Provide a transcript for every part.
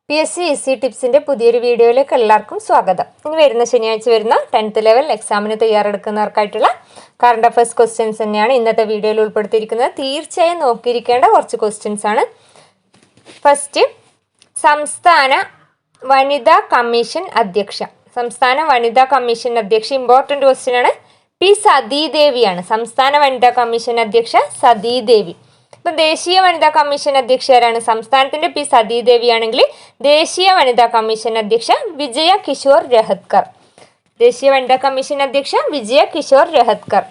PSC ടിപ്സിന്റെ പുതിയൊരു വീഡിയോയിലേക്ക് എല്ലാവർക്കും സ്വാഗതം. ഇനി വരുന്ന ശനിയാഴ്ച വരുന്ന 10th ലെവൽ എക്സാമിന് തയ്യാറെടുക്കുന്നവർക്കായിട്ടുള്ള കറണ്ട് അഫയേഴ്സ് ക്വസ്റ്റ്യൻസ് തന്നെയാണ് ഇന്നത്തെ വീഡിയോയിൽ ഉൾപ്പെടുത്തിയിരിക്കുന്നത്. തീർച്ചയായും നോക്കിയിരിക്കേണ്ട കുറച്ച് ക്വസ്റ്റ്യൻസ് ആണ്. ഫസ്റ്റ്, സംസ്ഥാന വനിതാ കമ്മീഷൻ അധ്യക്ഷ. സംസ്ഥാന വനിതാ കമ്മീഷൻ അധ്യക്ഷ ഇമ്പോർട്ടൻ്റ് ക്വസ്റ്റ്യൻ ആണ്. പി സതീദേവിയാണ് സംസ്ഥാന വനിതാ കമ്മീഷൻ അധ്യക്ഷ. സതീദേവി. ഇപ്പം ദേശീയ വനിതാ കമ്മീഷൻ അധ്യക്ഷ ആരാണ്? സംസ്ഥാനത്തിന്റെ പി സതീദേവി ആണെങ്കിൽ ദേശീയ വനിതാ കമ്മീഷൻ അധ്യക്ഷ വിജയ കിഷോർ രഹത്കർ. ദേശീയ വനിതാ കമ്മീഷൻ അധ്യക്ഷ വിജയ കിഷോർ രഹത്കർ.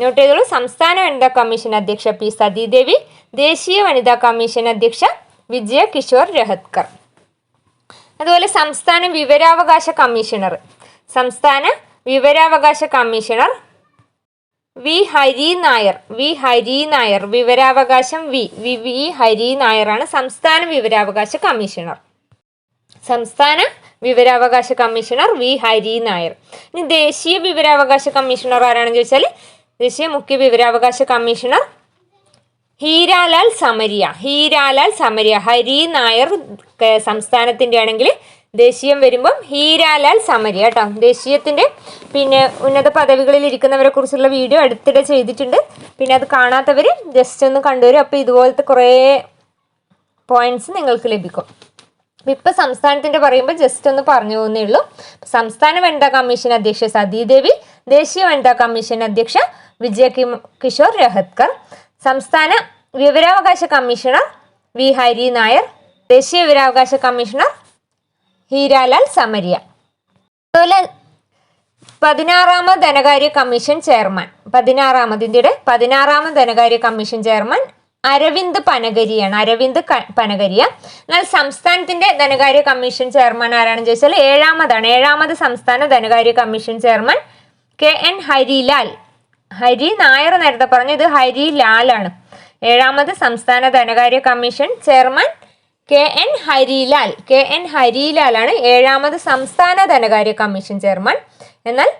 നോട്ട് ചെയ്തോളൂ. സംസ്ഥാന വനിതാ കമ്മീഷൻ അധ്യക്ഷ പി സതീദേവി, ദേശീയ വനിതാ കമ്മീഷൻ അധ്യക്ഷ വിജയ കിഷോർ രഹത്കർ. അതുപോലെ സംസ്ഥാന വിവരാവകാശ കമ്മീഷണർ. സംസ്ഥാന വിവരാവകാശ commissioner V Hari Nair. V Hari Nair. വിവരാവകാശം വി ഹരി നായരാണ് സംസ്ഥാന വിവരാവകാശ കമ്മീഷണർ. സംസ്ഥാന വിവരാവകാശ കമ്മീഷണർ വി ഹരി നായർ. ഇനി ദേശീയ വിവരാവകാശ കമ്മീഷണർ ആരാണെന്ന് ചോദിച്ചാൽ ദേശീയ മുഖ്യ വിവരാവകാശ കമ്മീഷണർ ഹീരാലാൽ സമരിയ. ഹീരാലാൽ സമരിയ. ഹരി നായർ സംസ്ഥാനത്തിൻ്റെ ആണെങ്കിൽ ദേശീയം വരുമ്പം ഹീരാലാൽ സമരിയ കേട്ടോ. ദേശീയത്തിൻ്റെ പിന്നെ ഉന്നത പദവികളിൽ ഇരിക്കുന്നവരെ കുറിച്ചുള്ള വീഡിയോ അടുത്തിടെ ചെയ്തിട്ടുണ്ട്. പിന്നെ അത് കാണാത്തവർ ജസ്റ്റ് ഒന്ന് കണ്ടുവരും. അപ്പോൾ ഇതുപോലത്തെ കുറേ പോയിന്റ്സ് നിങ്ങൾക്ക് ലഭിക്കും. ഇപ്പം സംസ്ഥാനത്തിൻ്റെ പറയുമ്പോൾ ജസ്റ്റ് ഒന്ന് പറഞ്ഞു പോകുന്നേ ഉള്ളൂ. സംസ്ഥാന വനിതാ കമ്മീഷൻ അധ്യക്ഷ സതീദേവി, ദേശീയ വനിതാ കമ്മീഷൻ അധ്യക്ഷ വിജയ കിഷോർ രഹത്കർ, സംസ്ഥാന വിവരാവകാശ കമ്മീഷണർ വി ഹരി നായർ, ദേശീയ വിവരാവകാശ കമ്മീഷണർ ഹീരാലാൽ സമരിയ. അതുപോലെ 16ാമത് ധനകാര്യ കമ്മീഷൻ ചെയർമാൻ. ഇന്ത്യയുടെ 16ാമത് ധനകാര്യ കമ്മീഷൻ ചെയർമാൻ അരവിന്ദ് പനഗരിയാണ്. അരവിന്ദ് പനഗരിയ. എന്നാൽ സംസ്ഥാനത്തിന്റെ ധനകാര്യ കമ്മീഷൻ ചെയർമാൻ ആരാണെന്ന് ചോദിച്ചാൽ ഏഴാമത് സംസ്ഥാന ധനകാര്യ commission chairman KN Harilal. Hari Nair നേരത്തെ പറഞ്ഞു, ഇത് ഹരിലാലാണ്. 7ാമത് സംസ്ഥാന ധനകാര്യ commission chairman KN Harilal. KN ഹരിലാലാണ് 7ാമത് സംസ്ഥാന ധനകാര്യ കമ്മീഷൻ ചെയർമാൻ. എന്നാൽ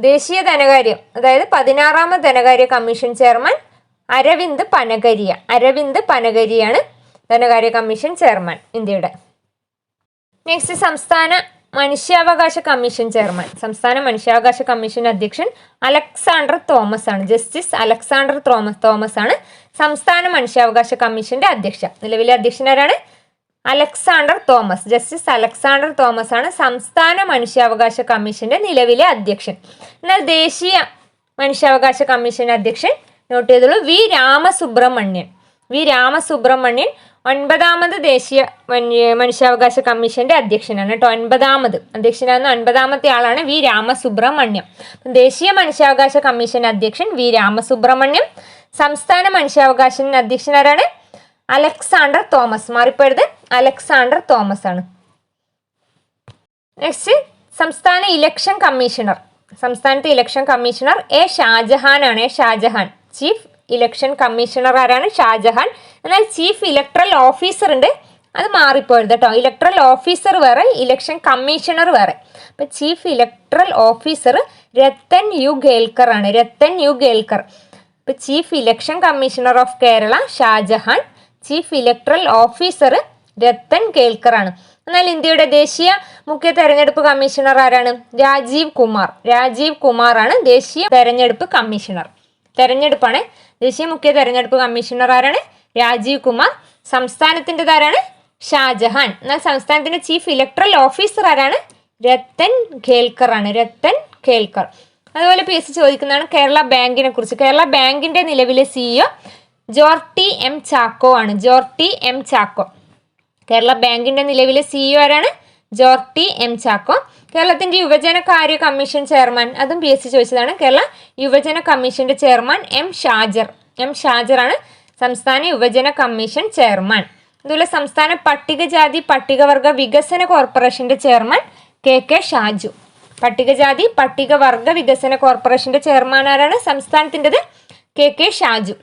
ദേശീയ ധനകാര്യം അതായത് 16ാമത് ധനകാര്യ കമ്മീഷൻ ചെയർമാൻ അരവിന്ദ് പനഗരിയ. അരവിന്ദ് പനഗരിയാണ് ധനകാര്യ കമ്മീഷൻ ചെയർമാൻ ഇന്ത്യയുടെ. നെക്സ്റ്റ്, സംസ്ഥാന മനുഷ്യാവകാശ കമ്മീഷൻ ചെയർമാൻ. സംസ്ഥാന മനുഷ്യാവകാശ കമ്മീഷൻ അധ്യക്ഷൻ അലക്സാണ്ടർ തോമസ് ആണ്. ജസ്റ്റിസ് അലക്സാണ്ടർ തോമസ് ആണ് സംസ്ഥാന മനുഷ്യാവകാശ കമ്മീഷന്റെ അധ്യക്ഷ. നിലവിലെ അധ്യക്ഷനാരാണ്? Alexander Thomas. Justice Alexander Thomas ആണ് സംസ്ഥാന മനുഷ്യാവകാശ കമ്മീഷന്റെ നിലവിലെ അധ്യക്ഷൻ. എന്നാൽ ദേശീയ മനുഷ്യാവകാശ കമ്മീഷൻ അധ്യക്ഷൻ നോട്ട് ചെയ്തോളൂ വി രാമസുബ്രഹ്മണ്യൻ. വി രാമസുബ്രഹ്മണ്യൻ 9ാമത് ദേശീയ മനുഷ്യാവകാശ കമ്മീഷന്റെ അധ്യക്ഷനാണ് കേട്ടോ. 9ാമത് അധ്യക്ഷനാകുന്ന 9ാമത്തെ ആളാണ് വി രാമസുബ്രഹ്മണ്യം. ദേശീയ മനുഷ്യാവകാശ കമ്മീഷൻ അധ്യക്ഷൻ വി രാമസുബ്രഹ്മണ്യം. സംസ്ഥാന മനുഷ്യാവകാശ അധ്യക്ഷനാരാണ്? Alexander Thomas. മാറിപ്പോയത് അലക്സാണ്ടർ തോമസ് ആണ്. നെക്സ്റ്റ്, സംസ്ഥാന ഇലക്ഷൻ കമ്മീഷണർ. സംസ്ഥാനത്തെ ഇലക്ഷൻ കമ്മീഷണർ എ ഷാജഹാൻ ആണ്. ഷാജഹാൻ. ചീഫ് ഇലക്ഷൻ കമ്മീഷണർ ആരാണ്? ഷാജഹാൻ. എന്നാൽ ചീഫ് ഇലക്ട്രൽ ഓഫീസർ ഉണ്ട്, അത് മാറിപ്പോയത് കേട്ടോ. ഇലക്ട്രൽ ഓഫീസർ വേറെ, ഇലക്ഷൻ കമ്മീഷണർ വേറെ. അപ്പം chief electoral officer Rathan U Kelkar ആണ്. രത്തൻ യു ഗേൽക്കർ. ഇപ്പം chief election commissioner of Kerala Shajahan, chief electoral officer Rathan Kelkar ആണ്. എന്നാൽ ഇന്ത്യയുടെ ദേശീയ മുഖ്യ തെരഞ്ഞെടുപ്പ് കമ്മീഷണർ ആരാണ്? രാജീവ് കുമാർ. രാജീവ് കുമാർ ആണ് ദേശീയ തെരഞ്ഞെടുപ്പ് കമ്മീഷണർ. തെരഞ്ഞെടുപ്പാണ്. ദേശീയ മുഖ്യ തെരഞ്ഞെടുപ്പ് കമ്മീഷണർ ആരാണ്? രാജീവ് കുമാർ. സംസ്ഥാനത്തിൻ്റെതാരാണ്? ഷാജഹാൻ. എന്നാൽ സംസ്ഥാനത്തിന്റെ ചീഫ് ഇലക്ട്രൽ ഓഫീസർ ആരാണ്? രത്തൻ ഖേൽക്കർ ആണ്. രത്തൻ ഖേൽക്കർ. അതുപോലെ PSC ചോദിക്കുന്നതാണ് കേരള ബാങ്കിനെ കുറിച്ച്. കേരള ബാങ്കിന്റെ നിലവിലെ CEO ജോർട്ടി എം ചാക്കോ ആണ്. ജോർട്ടി എം ചാക്കോ. കേരള ബാങ്കിന്റെ നിലവിലെ CEO ആരാണ്? ജോർട്ടി എം ചാക്കോ. കേരളത്തിന്റെ യുവജനകാര്യ കമ്മീഷൻ ചെയർമാൻ, അതും PSC ചോദിച്ചതാണ്. കേരള യുവജന കമ്മീഷന്റെ chairman M Shajar. M Shajar ആണ് സംസ്ഥാന യുവജന കമ്മീഷൻ ചെയർമാൻ. അതുപോലെ സംസ്ഥാന പട്ടികജാതി പട്ടികവർഗ വികസന കോർപ്പറേഷന്റെ ചെയർമാൻ KK ഷാജു. പട്ടികജാതി പട്ടികവർഗ വികസന കോർപ്പറേഷന്റെ ചെയർമാൻ ആരാണ്? സംസ്ഥാനത്തിൻ്റെത് KK ഷാജു.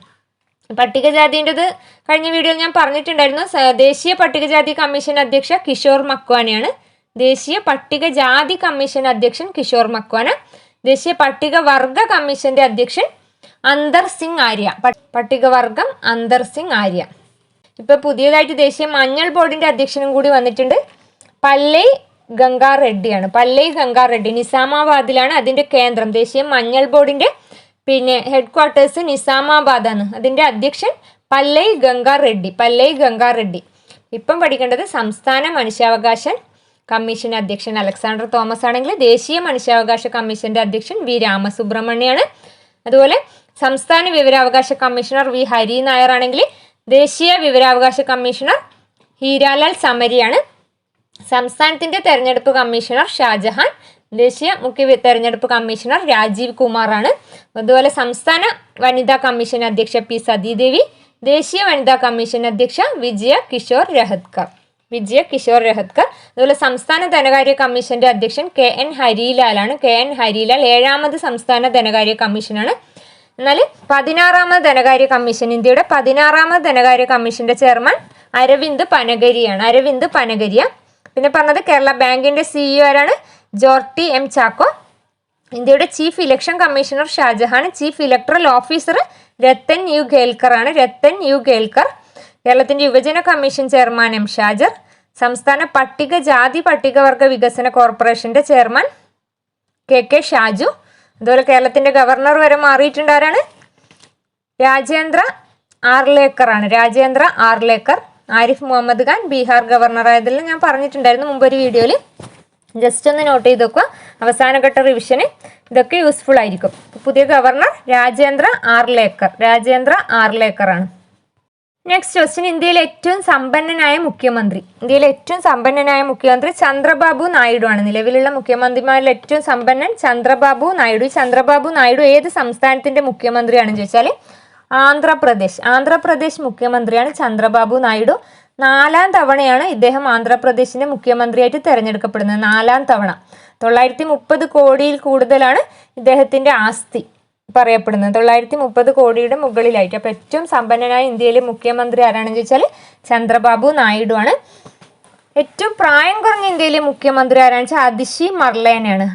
പട്ടികജാതിൻ്റെത് കഴിഞ്ഞ വീഡിയോയിൽ ഞാൻ പറഞ്ഞിട്ടുണ്ടായിരുന്നു. ദേശീയ പട്ടികജാതി കമ്മീഷൻ അധ്യക്ഷ കിഷോർ മക്വാനയാണ്. ദേശീയ പട്ടികജാതി കമ്മീഷൻ അധ്യക്ഷൻ കിഷോർ മക്വാന. ദേശീയ പട്ടികവർഗ കമ്മീഷന്റെ അധ്യക്ഷൻ അന്തർ സിംഗ് ആര്യ. പട്ടികവർഗം അന്തർ സിംഗ് ആര്യ. ഇപ്പോൾ പുതിയതായിട്ട് ദേശീയ മഞ്ഞൾ ബോർഡിൻ്റെ അധ്യക്ഷനും കൂടി വന്നിട്ടുണ്ട്. പല്ലൈ ഗംഗാ റെഡ്ഡിയാണ്. പല്ലൈ ഗംഗാ റെഡ്ഡി നിസാമാബാദിലാണ് അതിൻ്റെ കേന്ദ്രം. ദേശീയ മഞ്ഞൾ ബോർഡിൻ്റെ ഹെഡ് ക്വാർട്ടേഴ്സ് നിസാമാബാദാണ്. അതിൻ്റെ അധ്യക്ഷൻ പല്ലൈ ഗംഗാ റെഡ്ഡി. പല്ലൈ ഗംഗാ റെഡ്ഡി. ഇപ്പം പഠിക്കേണ്ടത് സംസ്ഥാന മനുഷ്യാവകാശ കമ്മീഷൻ അധ്യക്ഷൻ അലക്സാണ്ടർ തോമസ് ആണെങ്കിൽ ദേശീയ മനുഷ്യാവകാശ കമ്മീഷന്റെ അധ്യക്ഷൻ വി രാമസുബ്രഹ്മണ്യാണ്. അതുപോലെ സംസ്ഥാന വിവരാവകാശ കമ്മീഷണർ വി ഹരി നായർ ആണെങ്കിൽ ദേശീയ വിവരാവകാശ കമ്മീഷണർ ഹീരാലാൽ സമരിയാണ്. സംസ്ഥാനത്തിന്റെ തെരഞ്ഞെടുപ്പ് കമ്മീഷണർ ഷാജഹാൻ. ദേശീയ മുഖ്യ തെരഞ്ഞെടുപ്പ് കമ്മീഷണർ രാജീവ് കുമാറാണ്. അതുപോലെ സംസ്ഥാന വനിതാ കമ്മീഷൻ അധ്യക്ഷ പി സതീദേവി. ദേശീയ വനിതാ കമ്മീഷൻ അധ്യക്ഷ വിജയ കിഷോർ രഹത്കർ. അതുപോലെ സംസ്ഥാന ധനകാര്യ കമ്മീഷന്റെ അധ്യക്ഷൻ കെ എൻ ഹരിലാലാണ്. കെ എൻ ഹരിലാൽ 7ാമത് സംസ്ഥാന ധനകാര്യ കമ്മീഷനാണ്. എന്നാൽ 16ാമത് ധനകാര്യ കമ്മീഷൻ, ഇന്ത്യയുടെ 16ാമത് ധനകാര്യ കമ്മീഷന്റെ ചെയർമാൻ അരവിന്ദ് പനഗരിയാണ്. അരവിന്ദ് പനഗരിയ. പിന്നെ പറഞ്ഞത് കേരള ബാങ്കിന്റെ CEO ആരാണ്? ജോർട്ടി എം ചാക്കോ. ഇന്ത്യയുടെ chief election commissioner Shajahan. Chief electoral officer Rathan U Kelkar ആണ്. രത്തൻ യു ഖേൽക്കർ. കേരളത്തിന്റെ യുവജന കമ്മീഷൻ ചെയർമാൻ എം ഷാജർ. സംസ്ഥാന പട്ടികജാതി പട്ടികവർഗ വികസന കോർപ്പറേഷന്റെ ചെയർമാൻ കെ ഷാജു. അതുപോലെ കേരളത്തിന്റെ ഗവർണർ വരെ മാറിയിട്ടുണ്ട്. ആരാണ്? രാജേന്ദ്ര ആർലേക്കർ ആണ്. രാജേന്ദ്ര ആർലേക്കർ. ആരിഫ് മുഹമ്മദ് ഖാൻ ബീഹാർ ഗവർണർ ആയതെല്ലാം ഞാൻ പറഞ്ഞിട്ടുണ്ടായിരുന്നു മുമ്പൊരു വീഡിയോയിൽ. ജസ്റ്റ് ഒന്ന് നോട്ട് ചെയ്ത് വെക്കുക. അവസാനഘട്ട റിവിഷന് ഇതൊക്കെ യൂസ്ഫുൾ ആയിരിക്കും. പുതിയ ഗവർണർ രാജേന്ദ്ര ആർലേക്കർ ആണ്. നെക്സ്റ്റ് ക്വസ്റ്റ്യൻ, ഇന്ത്യയിലെ ഏറ്റവും സമ്പന്നനായ മുഖ്യമന്ത്രി ചന്ദ്രബാബു നായിഡു ആണ്. നിലവിലുള്ള മുഖ്യമന്ത്രിമാരിൽ ഏറ്റവും സമ്പന്നൻ ചന്ദ്രബാബു നായിഡു. ചന്ദ്രബാബു നായിഡു ഏത് സംസ്ഥാനത്തിന്റെ മുഖ്യമന്ത്രിയാണെന്ന് ചോദിച്ചാൽ ആന്ധ്രാപ്രദേശ് മുഖ്യമന്ത്രിയാണ് ചന്ദ്രബാബു നായിഡു. 4ാം തവണയാണ് ഇദ്ദേഹം ആന്ധ്രാപ്രദേശിന്റെ മുഖ്യമന്ത്രിയായിട്ട് തെരഞ്ഞെടുക്കപ്പെടുന്നത്. 4ാം തവണ. 930 കോടിയിൽ കൂടുതലാണ് ഇദ്ദേഹത്തിന്റെ ആസ്തി പറയപ്പെടുന്നത്. 930 കോടിയുടെ മുകളിലായിട്ട്. അപ്പോൾ ഏറ്റവും സമ്പന്നനായ ഇന്ത്യയിലെ മുഖ്യമന്ത്രി ആരാണെന്ന് ചോദിച്ചാൽ ചന്ദ്രബാബു നായിഡു ആണ്. ഏറ്റവും പ്രായം കുറഞ്ഞ ഇന്ത്യയിലെ മുഖ്യമന്ത്രി ആരാണെന്ന് വെച്ചാൽ അതിഷി മർലേനയാണ്.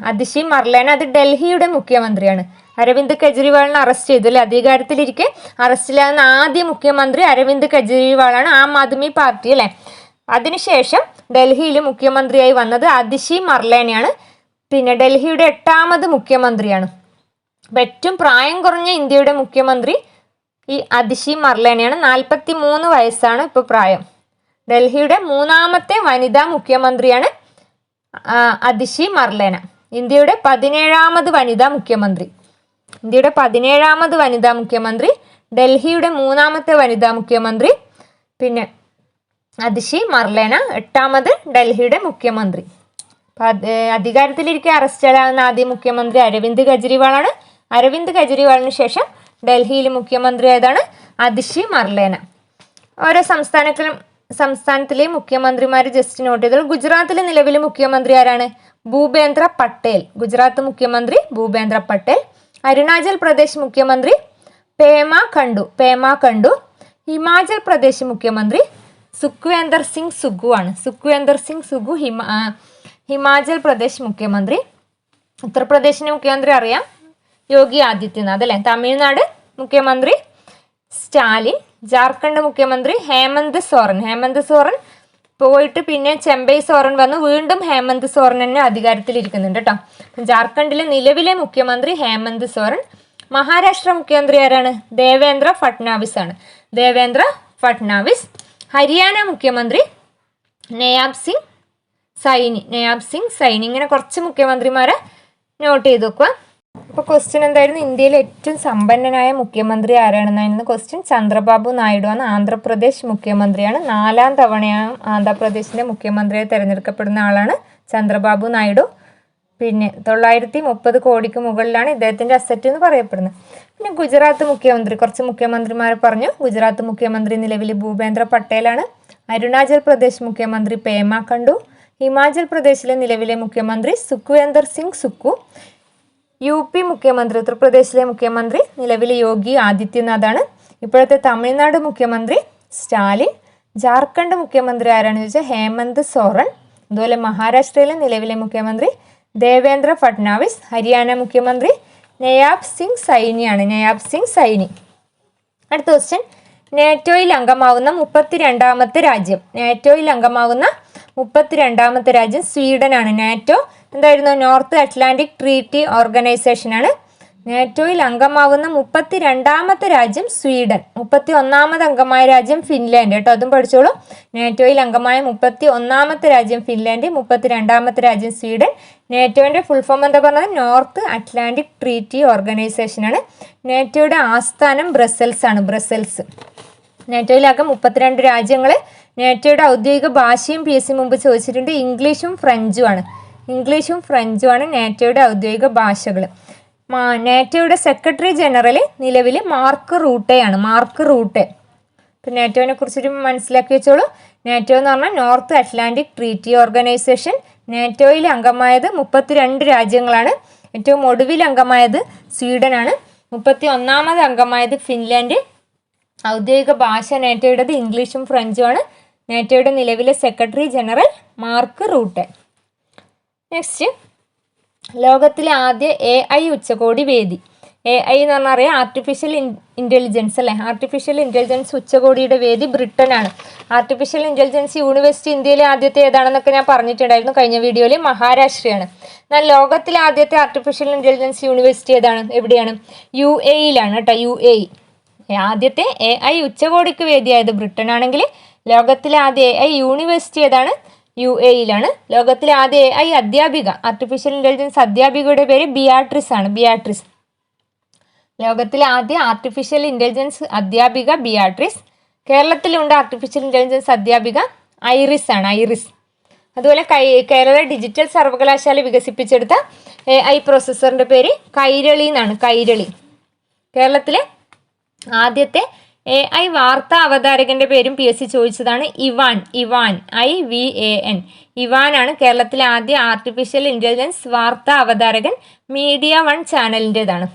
അത് ഡൽഹിയുടെ മുഖ്യമന്ത്രിയാണ്. അരവിന്ദ് കെജ്രിവാളിനെ അറസ്റ്റ് ചെയ്തു അല്ലെ? അധികാരത്തിലിരിക്കെ അറസ്റ്റിലാകുന്ന ആദ്യ മുഖ്യമന്ത്രി അരവിന്ദ് കെജ്രിവാളാണ്. ആം ആദ്മി പാർട്ടി അല്ലെ? അതിനുശേഷം ഡൽഹിയിൽ മുഖ്യമന്ത്രിയായി വന്നത് അതിഷി മർലേനയാണ്. പിന്നെ ഡൽഹിയുടെ 8ാമത് മുഖ്യമന്ത്രിയാണ്. അപ്പം ഏറ്റവും പ്രായം കുറഞ്ഞ ഇന്ത്യയുടെ മുഖ്യമന്ത്രി ഈ അതിഷി മർലേനയാണ്. 43 വയസ്സാണ് ഇപ്പോൾ പ്രായം. ഡൽഹിയുടെ 3ാമത്തെ വനിതാ മുഖ്യമന്ത്രിയാണ് അതിഷി മർലേന. ഇന്ത്യയുടെ 17ാമത് വനിതാ മുഖ്യമന്ത്രി. ഡൽഹിയുടെ 3ാമത്തെ വനിതാ മുഖ്യമന്ത്രി പിന്നെ അതിഷി മർലേന. 8ാമത് ഡൽഹിയുടെ മുഖ്യമന്ത്രി. അധികാരത്തിലിരിക്കെ അറസ്റ്റിലാകുന്ന ആദ്യ മുഖ്യമന്ത്രി അരവിന്ദ് കെജ്രിവാളാണ്. അരവിന്ദ് കെജ്രിവാളിന് ശേഷം ഡൽഹിയിൽ മുഖ്യമന്ത്രി ആയതാണ് അതിഷി മർലേന. ഓരോ സംസ്ഥാനത്തിലെ മുഖ്യമന്ത്രിമാർ ജസ്റ്റ് നോട്ട് ചെയ്തത്. ഗുജറാത്തിലെ നിലവിലെ മുഖ്യമന്ത്രി ആരാണ്? ഭൂപേന്ദ്ര പട്ടേൽ. ഗുജറാത്ത് മുഖ്യമന്ത്രി ഭൂപേന്ദ്ര പട്ടേൽ. അരുണാചൽ പ്രദേശ് മുഖ്യമന്ത്രി പേമ കണ്ടു. ഹിമാചൽ പ്രദേശ് മുഖ്യമന്ത്രി സുഖ്വേന്ദർ സിംഗ് സുഗു ഹിമാചൽ പ്രദേശ് മുഖ്യമന്ത്രി. ഉത്തർപ്രദേശിന്റെ മുഖ്യമന്ത്രി അറിയാം, യോഗി ആദിത്യനാഥ് അല്ലെ? തമിഴ്നാട് മുഖ്യമന്ത്രി സ്റ്റാലിൻ. ജാർഖണ്ഡ് മുഖ്യമന്ത്രി ഹേമന്ത് സോറൻ പോയിട്ട് പിന്നെ ചെമ്പൈ സോറൻ വന്ന് വീണ്ടും ഹേമന്ത് സോറൻ തന്നെ അധികാരത്തിലിരിക്കുന്നുണ്ട് കേട്ടോ. ജാർഖണ്ഡിലെ നിലവിലെ മുഖ്യമന്ത്രി ഹേമന്ത് സോറൻ. മഹാരാഷ്ട്ര മുഖ്യമന്ത്രി ആരാണ്? ദേവേന്ദ്ര ഫട്നാവിസ്. ഹരിയാന മുഖ്യമന്ത്രി നയാബ് സിംഗ് സൈനി. ഇങ്ങനെ കുറച്ച് മുഖ്യമന്ത്രിമാരെ നോട്ട് ചെയ്ത് വെക്കുക. അപ്പോൾ ക്വസ്റ്റ്യൻ എന്തായിരുന്നു? ഇന്ത്യയിലെ ഏറ്റവും സമ്പന്നനായ മുഖ്യമന്ത്രി ആരാണെന്നായിരുന്നു ക്വസ്റ്റ്യൻ. ചന്ദ്രബാബു നായിഡു ആണ്. ആന്ധ്രാപ്രദേശ് മുഖ്യമന്ത്രിയാണ്. 4ാം തവണയാണ് ആന്ധ്രാപ്രദേശിന്റെ മുഖ്യമന്ത്രിയായി തെരഞ്ഞെടുക്കപ്പെടുന്ന ആളാണ് ചന്ദ്രബാബു നായിഡു. പിന്നെ 930 കോടിക്ക് മുകളിലാണ് ഇദ്ദേഹത്തിന്റെ അസറ്റ് എന്ന് പറയപ്പെടുന്നത്. പിന്നെ ഗുജറാത്ത് മുഖ്യമന്ത്രി, കുറച്ച് മുഖ്യമന്ത്രിമാരെ പറഞ്ഞു. ഗുജറാത്ത് മുഖ്യമന്ത്രി നിലവിൽ ഭൂപേന്ദ്ര പട്ടേലാണ്. അരുണാചൽ പ്രദേശ് മുഖ്യമന്ത്രി പേമ കണ്ടു. ഹിമാചൽ പ്രദേശിലെ നിലവിലെ മുഖ്യമന്ത്രി സുഖ്വേന്ദർ സിംഗ് സുക്കു. UP മുഖ്യമന്ത്രി, ഉത്തർപ്രദേശിലെ മുഖ്യമന്ത്രി നിലവിൽ യോഗി ആദിത്യനാഥാണ്. ഇപ്പോഴത്തെ തമിഴ്നാട് മുഖ്യമന്ത്രി സ്റ്റാലിൻ. ജാർഖണ്ഡ് മുഖ്യമന്ത്രി ആരാണെന്ന് ചോദിച്ചാൽ ഹേമന്ത് സോറൻ. അതുപോലെ മഹാരാഷ്ട്രയിലെ നിലവിലെ മുഖ്യമന്ത്രി ദേവേന്ദ്ര ഫട്നാവിസ്. ഹരിയാന മുഖ്യമന്ത്രി നയാബ് സിംഗ് സൈനി. അടുത്ത ക്വസ്റ്റ്യൻ, നാറ്റോയിൽ അംഗമാവുന്ന 32ാമത്തെ രാജ്യം. നാറ്റോയിൽ അംഗമാവുന്ന 32ാമത്തെ രാജ്യം സ്വീഡനാണ്. നാറ്റോ എന്തായിരുന്നു? നോർത്ത് അറ്റ്ലാന്റിക് ട്രീറ്റി ഓർഗനൈസേഷനാണ്. നാറ്റോയിൽ അംഗമാവുന്ന 32ാമത്തെ രാജ്യം സ്വീഡൻ. 31ാമത് അംഗമായ രാജ്യം ഫിൻലാൻഡ് കേട്ടോ, അതും പഠിച്ചോളൂ. നാറ്റോയിൽ അംഗമായ 31ാമത്തെ രാജ്യം ഫിൻലാൻഡ്, 32ാമത്തെ രാജ്യം സ്വീഡൻ. നാറ്റോയുടെ ഫുൾ ഫോം എന്താ പറഞ്ഞത്? നോർത്ത് അറ്റ്ലാന്റിക് ട്രീറ്റി ഓർഗനൈസേഷനാണ്. നാറ്റോയുടെ ആസ്ഥാനം ബ്രസൽസ് ആണ്, ബ്രസൽസ്. നാറ്റോയിലാകെ 32 രാജ്യങ്ങൾ. നാറ്റോയുടെ ഔദ്യോഗിക ഭാഷയും PSC മുമ്പ് ചോദിച്ചിട്ടുണ്ട്, ഇംഗ്ലീഷും ഫ്രഞ്ചുമാണ്. ഇംഗ്ലീഷും ഫ്രഞ്ചുമാണ് നാറ്റോയുടെ ഔദ്യോഗിക ഭാഷകൾ. നാറ്റോയുടെ സെക്രട്ടറി ജനറൽ നിലവിൽ മാർക്ക് റൂട്ടെയാണ്. Mark Rutte. ഇപ്പം നാറ്റോനെ കുറിച്ചൊരു മനസ്സിലാക്കി വെച്ചോളൂ. നാറ്റോ എന്ന് പറഞ്ഞാൽ നോർത്ത് അറ്റ്ലാന്റിക് ട്രീറ്റി ഓർഗനൈസേഷൻ. നാറ്റോയിൽ അംഗമായത് 32 രാജ്യങ്ങളാണ്. ഏറ്റവും ഒടുവിൽ അംഗമായത് സ്വീഡനാണ്. 31ാമത് അംഗമായത് ഫിൻലാൻഡ്. ഔദ്യോഗിക ഭാഷ നാറ്റോയുടേത് ഇംഗ്ലീഷും ഫ്രഞ്ചുമാണ്. നാറ്റോയുടെ നിലവിലെ secretary general mark Rutte. Next, ലോകത്തിലെ ആദ്യ AI ഉച്ചകോടി വേദി. AI എന്ന് പറഞ്ഞാൽ അറിയാം, ആർട്ടിഫിഷ്യൽ ഇൻ്റലിജൻസ് അല്ലേ. ആർട്ടിഫിഷ്യൽ ഇൻ്റലിജൻസ് ഉച്ചകോടിയുടെ വേദി ബ്രിട്ടനാണ്. ആർട്ടിഫിഷ്യൽ ഇൻ്റലിജൻസ് യൂണിവേഴ്സിറ്റി ഇന്ത്യയിലെ ആദ്യത്തെ ഏതാണെന്നൊക്കെ ഞാൻ പറഞ്ഞിട്ടുണ്ടായിരുന്നു കഴിഞ്ഞ വീഡിയോയിൽ. മഹാരാഷ്ട്രയാണ്. എന്നാൽ ലോകത്തിലെ ആദ്യത്തെ ആർട്ടിഫിഷ്യൽ ഇൻ്റലിജൻസ് യൂണിവേഴ്സിറ്റി ഏതാണ്? എവിടെയാണ്? UAE-യിലാണ് കേട്ടോ, UAE. ആദ്യത്തെ AI ഉച്ചകോടിക്ക് വേദിയായത് ബ്രിട്ടൻ ആണെങ്കിൽ ലോകത്തിലെ ആദ്യ AI യൂണിവേഴ്സിറ്റി ഏതാണ്? UAE-യിലാണ്. ലോകത്തിലെ ആദ്യ AI അധ്യാപിക, ആർട്ടിഫിഷ്യൽ ഇൻ്റലിജൻസ് അധ്യാപികയുടെ പേര് ബിയാട്രിസ് ആണ്. ബിയാട്രിസ്. ലോകത്തിലെ ആദ്യ ആർട്ടിഫിഷ്യൽ ഇൻ്റലിജൻസ് അധ്യാപിക ബിയാട്രിസ്. കേരളത്തിലുണ്ട് ആർട്ടിഫിഷ്യൽ ഇൻ്റലിജൻസ് അധ്യാപിക ഐറിസ് ആണ്, ഐറിസ്. അതുപോലെ കേരള ഡിജിറ്റൽ സർവകലാശാല വികസിപ്പിച്ചെടുത്ത AI പ്രോസസ്സറിൻ്റെ പേര് കൈരളി എന്നാണ്, കൈരളി. കേരളത്തിലെ ആദ്യത്തെ AI വാർത്താ അവതാരകന്റെ പേരും PSC ചോദിച്ചതാണ്. Ivan, IVAN. ഇവാനാണ് കേരളത്തിലെ ആദ്യ ആർട്ടിഫിഷ്യൽ ഇൻ്റലിജൻസ് വാർത്താ അവതാരകൻ. മീഡിയ 1 ചാനലിൻ്റെതാണ്.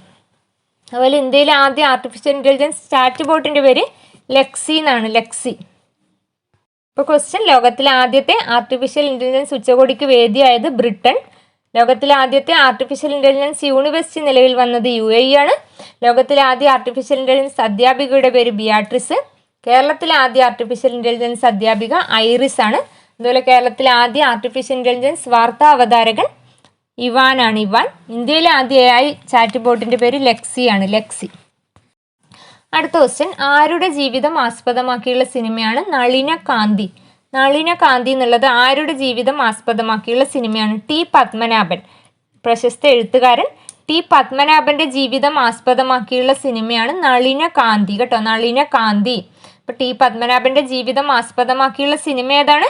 അതുപോലെ ഇന്ത്യയിലെ ആദ്യ ആർട്ടിഫിഷ്യൽ ഇൻ്റലിജൻസ് ചാറ്റ് ബോട്ടിൻ്റെ പേര് ലെക്സി എന്നാണ്, ലെക്സി. ഇപ്പോൾ ക്വസ്റ്റ്യൻ, ലോകത്തിലെ ആദ്യത്തെ ആർട്ടിഫിഷ്യൽ ഇൻ്റലിജൻസ് ഉച്ചകോടിക്ക് വേദിയായത് ബ്രിട്ടൻ. ലോകത്തിലെ ആദ്യത്തെ ആർട്ടിഫിഷ്യൽ ഇൻ്റലിജൻസ് യൂണിവേഴ്സിറ്റി നിലവിൽ വന്നത് UAE ആണ്. ലോകത്തിലെ ആദ്യ ആർട്ടിഫിഷ്യൽ ഇൻ്റലിജൻസ് അധ്യാപികയുടെ പേര് ബിയാട്രിസ്. കേരളത്തിലെ ആദ്യ ആർട്ടിഫിഷ്യൽ ഇൻ്റലിജൻസ് അധ്യാപിക ഐറിസ് ആണ്. അതുപോലെ കേരളത്തിലെ ആദ്യ ആർട്ടിഫിഷ്യൽ ഇൻ്റലിജൻസ് വാർത്താ അവതാരകൻ ഇവാനാണ്, ഇവാൻ. ഇന്ത്യയിലെ ആദ്യ AI ചാറ്റ് ബോട്ടിൻ്റെ പേര് ലെക്സി ആണ്, ലെക്സി. അടുത്ത ക്വസ്റ്റ്യൻ, ആരുടെ ജീവിതം ആസ്പദമാക്കിയുള്ള സിനിമയാണ് നളിന കാന്തി? നളിന കാന്തി എന്നുള്ളത് ആരുടെ ജീവിതം ആസ്പദമാക്കിയുള്ള സിനിമയാണ്? T. പത്മനാഭൻ. പ്രശസ്ത എഴുത്തുകാരൻ T. പത്മനാഭന്റെ ജീവിതം ആസ്പദമാക്കിയുള്ള സിനിമയാണ് നളിന കാന്തി കേട്ടോ, നളിന കാന്തി. അപ്പോൾ T. പത്മനാഭന്റെ ജീവിതം ആസ്പദമാക്കിയുള്ള സിനിമ ഏതാണ്?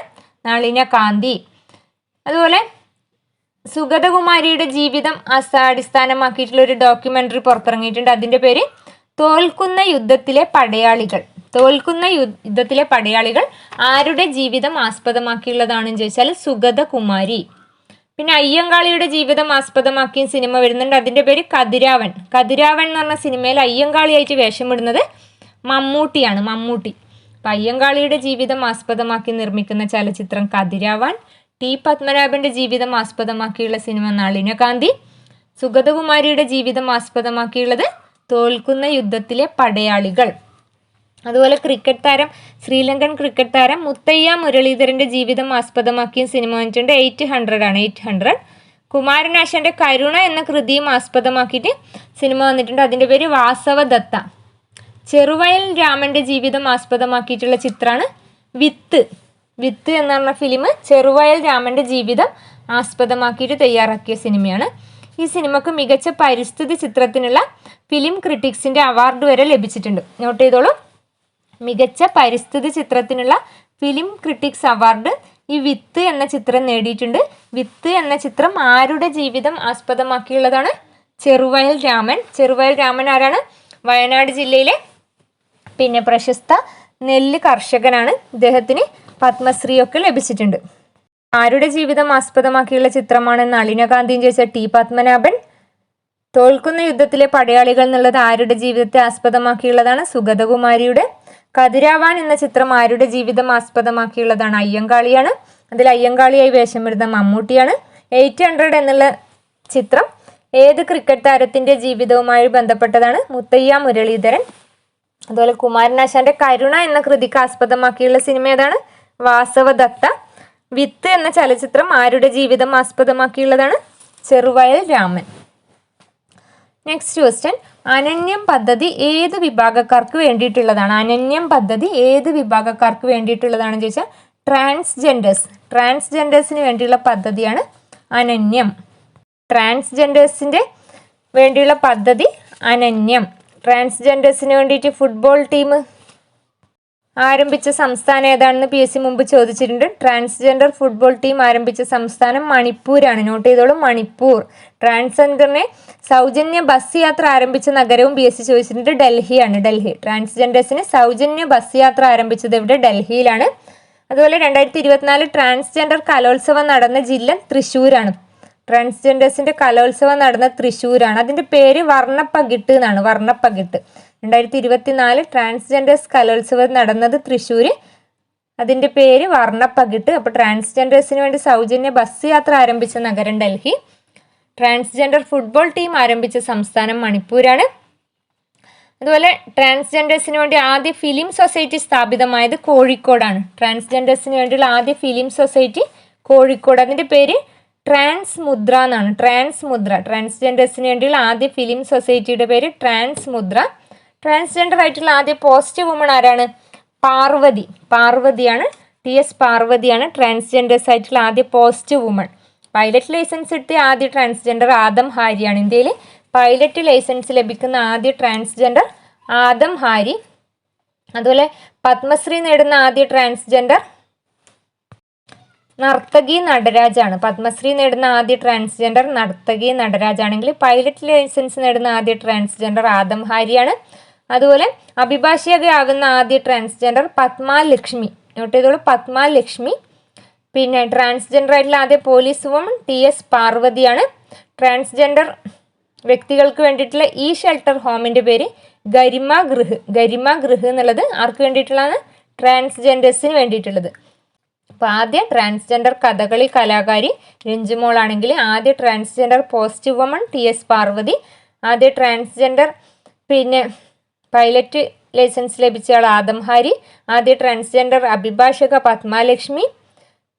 നളിന കാന്തി. അതുപോലെ സുഗതകുമാരിയുടെ ജീവിതം അടിസ്ഥാനമാക്കിയിട്ടുള്ള ഒരു ഡോക്യുമെൻ്ററി പുറത്തിറങ്ങിയിട്ടുണ്ട്. അതിൻ്റെ പേര് തോൽക്കുന്ന യുദ്ധത്തിലെ പടയാളികൾ. തോൽക്കുന്ന യുദ്ധത്തിലെ പടയാളികൾ ആരുടെ ജീവിതം ആസ്പദമാക്കിയുള്ളതാണെന്ന് ചോദിച്ചാൽ സുഗതകുമാരി. പിന്നെ അയ്യങ്കാളിയുടെ ജീവിതം ആസ്പദമാക്കിയ സിനിമ വരുന്നുണ്ട്. അതിൻ്റെ പേര് കതിരാവൻ. കതിരാവൻ എന്ന് പറഞ്ഞ സിനിമയിൽ അയ്യങ്കാളിയായിട്ട് വേഷമിടുന്നത് മമ്മൂട്ടിയാണ്, മമ്മൂട്ടി. അപ്പം അയ്യങ്കാളിയുടെ ജീവിതം ആസ്പദമാക്കി നിർമ്മിക്കുന്ന ചലച്ചിത്രം കതിരാവാൻ. T. പത്മനാഭന്റെ ജീവിതം ആസ്പദമാക്കിയുള്ള സിനിമ നളിനകാന്തി. സുഗതകുമാരിയുടെ ജീവിതം ആസ്പദമാക്കിയുള്ളത് തോൽക്കുന്ന യുദ്ധത്തിലെ പടയാളികൾ. അതുപോലെ ക്രിക്കറ്റ് താരം, ശ്രീലങ്കൻ ക്രിക്കറ്റ് താരം മുത്തയ്യ മുരളീധരൻ്റെ ജീവിതം ആസ്പദമാക്കിയ സിനിമ വന്നിട്ടുണ്ട് 800 ആണ്, 800. കുമാരനാശാൻ്റെ കരുണ എന്ന കൃതിയും ആസ്പദമാക്കിയിട്ട് സിനിമ വന്നിട്ടുണ്ട്. അതിൻ്റെ പേര് വാസവദത്ത. ചെറുവയൽ രാമൻ്റെ ജീവിതം ആസ്പദമാക്കിയിട്ടുള്ള ചിത്രമാണ് വിത്ത്. വിത്ത് എന്ന് പറഞ്ഞ ഫിലിം ചെറുവയൽ രാമൻ്റെ ജീവിതം ആസ്പദമാക്കിയിട്ട് തയ്യാറാക്കിയ സിനിമയാണ്. ഈ സിനിമക്ക് മികച്ച പരിസ്ഥിതി ചിത്രത്തിനുള്ള ഫിലിം ക്രിറ്റിക്സിൻ്റെ അവാർഡ് വരെ ലഭിച്ചിട്ടുണ്ട്. നോട്ട് ചെയ്തോളൂ, മികച്ച പരിസ്ഥിതി ചിത്രത്തിനുള്ള ഫിലിം ക്രിറ്റിക്സ് അവാർഡ് ഈ വിത്ത് എന്ന ചിത്രം നേടിയിട്ടുണ്ട്. വിത്ത് എന്ന ചിത്രം ആരുടെ ജീവിതം ആസ്പദമാക്കിയുള്ളതാണ്? ചെറുവയൽ രാമൻ. ചെറുവയൽ രാമൻ ആരാണ്? വയനാട് ജില്ലയിലെ പിന്നെ പ്രശസ്ത നെല്ല് കർഷകനാണ്. ഇദ്ദേഹത്തിന് പത്മശ്രീയൊക്കെ ലഭിച്ചിട്ടുണ്ട്. ആരുടെ ജീവിതം ആസ്പദമാക്കിയുള്ള ചിത്രമാണ് നളിനകാന്തിയും ചോദിച്ച T. പത്മനാഭൻ. തോൽക്കുന്ന യുദ്ധത്തിലെ പടയാളികൾ എന്നുള്ളത് ആരുടെ ജീവിതത്തെ ആസ്പദമാക്കിയുള്ളതാണ്? സുഗതകുമാരിയുടെ. കതിരാവാൻ എന്ന ചിത്രം ആരുടെ ജീവിതം ആസ്പദമാക്കിയുള്ളതാണ്? അയ്യങ്കാളിയാണ്. അതിൽ അയ്യങ്കാളിയായി വേഷമിടുന്ന മമ്മൂട്ടിയാണ്. 800 എന്നുള്ള ചിത്രം ഏത് ക്രിക്കറ്റ് താരത്തിൻ്റെ ജീവിതവുമായി ബന്ധപ്പെട്ടതാണ്? മുത്തയ്യ മുരളീധരൻ. അതുപോലെ കുമാരനാശാന്റെ കരുണ എന്ന കൃതിക്ക് ആസ്പദമാക്കിയുള്ള സിനിമ ഏതാണ്? വാസവദത്ത. വിത്ത് എന്ന ചലച്ചിത്രം ആരുടെ ജീവിതം ആസ്പദമാക്കിയുള്ളതാണ്? ചെറുവയൽ രാമൻ. നെക്സ്റ്റ് ക്വസ്റ്റ്യൻ, അനന്യം പദ്ധതി ഏത് വിഭാഗക്കാർക്ക് വേണ്ടിയിട്ടുള്ളതാണ്? അനന്യം പദ്ധതി ഏത് വിഭാഗക്കാർക്ക് വേണ്ടിയിട്ടുള്ളതാണെന്ന് ചോദിച്ചാൽ ട്രാൻസ്ജെൻഡേഴ്സിന് വേണ്ടിയുള്ള പദ്ധതിയാണ് അനന്യം. ട്രാൻസ്ജെൻഡേഴ്സിൻ്റെ വേണ്ടിയുള്ള പദ്ധതി അനന്യം. ട്രാൻസ്ജെൻഡേഴ്സിന് വേണ്ടിയിട്ട് ഫുട്ബോൾ ടീം ആരംഭിച്ച സംസ്ഥാനം ഏതാണെന്ന് PSC മുമ്പ് ചോദിച്ചിട്ടുണ്ട്. ട്രാൻസ്ജെൻഡർ ഫുട്ബോൾ ടീം ആരംഭിച്ച സംസ്ഥാനം മണിപ്പൂരാണ്. നോട്ട് ചെയ്തോളും, മണിപ്പൂർ. ട്രാൻസ്ജെൻഡറിനെ സൗജന്യ ബസ് യാത്ര ആരംഭിച്ച നഗരവും PSC ചോദിച്ചിട്ടുണ്ട്. ഡൽഹിയാണ്. ഡൽഹി. ട്രാൻസ്ജെൻഡേഴ്സിന് സൗജന്യ ബസ് യാത്ര ആരംഭിച്ചത് ഇവിടെ ഡൽഹിയിലാണ്. അതുപോലെ 2024 ട്രാൻസ്ജെൻഡർ കലോത്സവം നടന്ന ജില്ല തൃശ്ശൂരാണ്. ട്രാൻസ്ജെൻഡേഴ്സിന്റെ കലോത്സവം നടന്ന തൃശ്ശൂരാണ്. അതിന്റെ പേര് വർണ്ണപ്പകിട്ട് എന്നാണ്. വർണ്ണപ്പകിട്ട്. 2024 ട്രാൻസ്ജെൻഡേഴ്സ് കലോത്സവം നടന്നത് തൃശ്ശൂര്. അതിന്റെ പേര് വർണ്ണപ്പകിട്ട്. അപ്പോൾ ട്രാൻസ്ജെൻഡേഴ്സിന് വേണ്ടി സൗജന്യ ബസ് യാത്ര ആരംഭിച്ച നഗരം ഡൽഹി. ട്രാൻസ്ജെൻഡർ ഫുട്ബോൾ ടീം ആരംഭിച്ച സംസ്ഥാനം മണിപ്പൂരാണ്. അതുപോലെ ട്രാൻസ്ജെൻഡേഴ്സിന് വേണ്ടി ആദ്യ ഫിലിം സൊസൈറ്റി സ്ഥാപിതമായത് കോഴിക്കോടാണ്. ട്രാൻസ്ജെൻഡേഴ്സിന് വേണ്ടിയുള്ള ആദ്യ ഫിലിം സൊസൈറ്റി കോഴിക്കോട്. അതിന്റെ പേര് ട്രാൻസ്മുദ്ര എന്നാണ്. ട്രാൻസ്മുദ്ര. ട്രാൻസ്ജെൻഡേഴ്സിന് വേണ്ടിയുള്ള ആദ്യ ഫിലിം സൊസൈറ്റിയുടെ പേര് ട്രാൻസ്മുദ്ര. ട്രാൻസ്ജെൻഡർ ആയിട്ടുള്ള ആദ്യ പോസ്റ്റ് വുമൺ ആരാണ്? പാർവതി. പാർവതിയാണ്. TS പാർവതിയാണ് ട്രാൻസ്ജെൻഡേഴ്സ് ആയിട്ടുള്ള ആദ്യ പോസ്റ്റ് വുമൺ. പൈലറ്റ് ലൈസൻസ് എടുത്ത ആദ്യ ട്രാൻസ്ജെൻഡർ ആദം ഹാരിയാണ്. ഇന്ത്യയിൽ പൈലറ്റ് ലൈസൻസ് ലഭിക്കുന്ന ആദ്യ ട്രാൻസ്ജെൻഡർ ആദം ഹാരി. അതുപോലെ പത്മശ്രീ നേടുന്ന ആദ്യ ട്രാൻസ്ജെൻഡർ നർത്തകി നടരാജാണ്. പത്മശ്രീ നേടുന്ന ആദ്യ ട്രാൻസ്ജെൻഡർ നർത്തകി നടരാജാണെങ്കിൽ പൈലറ്റ് ലൈസൻസ് നേടുന്ന ആദ്യ ട്രാൻസ്ജെൻഡർ ആദം ഹാരിയാണ്. അതുപോലെ അഭിഭാഷകയാകുന്ന ആദ്യ ട്രാൻസ്ജെൻഡർ പത്മാലക്ഷ്മി. നോട്ട് ചെയ്തോളൂ, പത്മാലക്ഷ്മി. പിന്നെ ട്രാൻസ്ജെൻഡർ ആയിട്ടുള്ള ആദ്യ പോലീസ് വുമൺ TS പാർവതിയാണ്. ട്രാൻസ്ജെൻഡർ വ്യക്തികൾക്ക് വേണ്ടിയിട്ടുള്ള ഷെൽട്ടർ ഹോമിന്റെ പേര് ഗരിമ ഗൃഹ്. ഗരിമ ഗൃഹ് എന്നുള്ളത് ആർക്ക് വേണ്ടിയിട്ടുള്ളതാണ്? ട്രാൻസ്ജെൻഡേഴ്സിന് വേണ്ടിയിട്ടുള്ളത്. അപ്പോൾ ആദ്യ ട്രാൻസ്ജെൻഡർ കഥകളി കലാകാരി രഞ്ജുമോളാണെങ്കിൽ ആദ്യ transgender post woman TS Parvathy. ആദ്യ ട്രാൻസ്ജെൻഡർ പിന്നെ പൈലറ്റ് ലൈസൻസ് ലഭിച്ചയാൾ ആദം ഹാരി. ആദ്യ ട്രാൻസ്ജെൻഡർ അഭിഭാഷക പത്മാലക്ഷ്മി.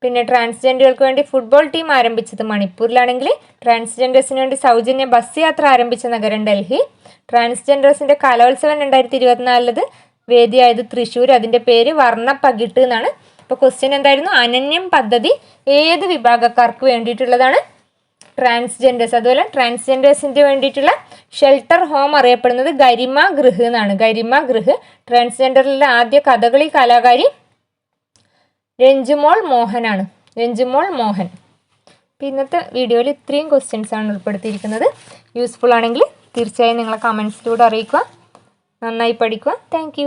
പിന്നെ ട്രാൻസ്ജെൻഡറുകൾക്ക് വേണ്ടി ഫുട്ബോൾ ടീം ആരംഭിച്ചത് മണിപ്പൂരിലാണെങ്കിൽ ട്രാൻസ്ജെൻഡേഴ്സിന് വേണ്ടി സൗജന്യ ബസ് യാത്ര ആരംഭിച്ച നഗരം ഡൽഹി. ട്രാൻസ്ജെൻഡേഴ്സിന്റെ കലോത്സവം 2024 വേദിയായത് തൃശ്ശൂർ. അതിന്റെ പേര് വർണ്ണപ്പകിട്ട് എന്നാണ്. അപ്പോൾ ക്വസ്റ്റ്യൻ എന്തായിരുന്നു? അനന്യം പദ്ധതി ഏത് വിഭാഗക്കാർക്ക് വേണ്ടിയിട്ടുള്ളതാണ്? ട്രാൻസ്ജെൻഡേഴ്സ്. അതുപോലെ ട്രാൻസ്ജെൻഡേഴ്സിന് വേണ്ടിയിട്ടുള്ള ഷെൽട്ടർ ഹോം അറിയപ്പെടുന്നത് ഗരിമ ഗൃഹ് എന്നാണ്. ഗരിമ ഗൃഹ്. ട്രാൻസ്ജെൻഡറിലെ ആദ്യ കഥകളി കലാകാരി രഞ്ജുമോൾ മോഹനാണ്. രഞ്ജുമോൾ മോഹൻ. അപ്പോൾ ഇന്നത്തെ വീഡിയോയിൽ ഇത്രയും ക്വസ്റ്റ്യൻസ് ആണ് ഉൾപ്പെടുത്തിയിരിക്കുന്നത്. യൂസ്ഫുൾ ആണെങ്കിൽ തീർച്ചയായും നിങ്ങളെ കമൻസിലൂടെ അറിയിക്കുക. നന്നായി പഠിക്കുക. താങ്ക്